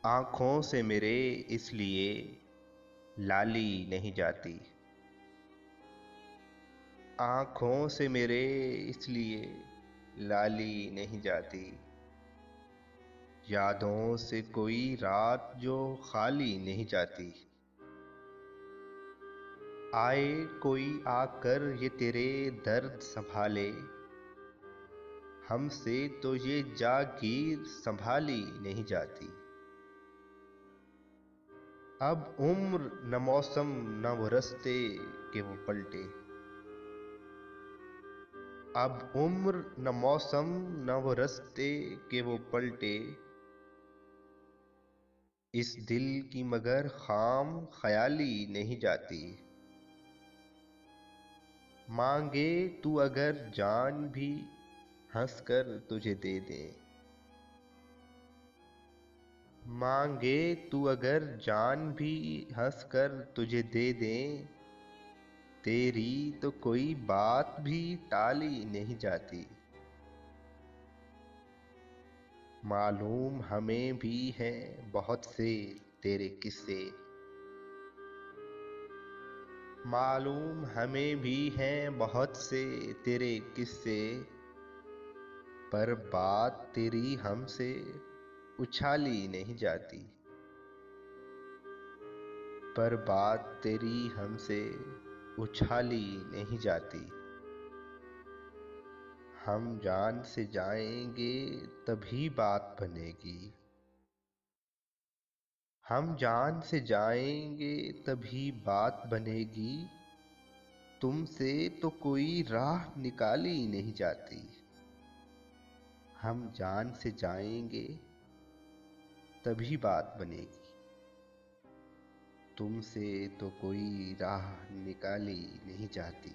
आँखों से मेरे इसलिए लाली नहीं जाती। आँखों से मेरे इसलिए लाली नहीं जाती। यादों से कोई रात जो खाली नहीं जाती। आए कोई आकर ये तेरे दर्द संभाले, हमसे तो ये जागीर संभाली नहीं जाती। अब उम्र न मौसम न वो रस्ते के वो पलटे। अब उम्र न मौसम न वो रस्ते के वो पलटे। इस दिल की मगर खाम ख्याली नहीं जाती। मांगे तू अगर जान भी हंस कर तुझे दे दे। मांगे तू अगर जान भी हंस कर तुझे दे दे। तेरी तो कोई बात भी टाली नहीं जाती। मालूम हमें भी हैं बहुत से तेरे किस्से। मालूम हमें भी हैं बहुत से तेरे किस्से। पर बात तेरी हमसे उछाली नहीं जाती। पर बात तेरी हमसे उछाली नहीं जाती। हम जान से जाएंगे तभी बात बनेगी। हम जान से जाएंगे तभी बात बनेगी। तुमसे तो कोई राह निकाली नहीं जाती। हम जान से जाएंगे तभी बात बनेगी। तुमसे तो कोई राह निकाली नहीं जाती।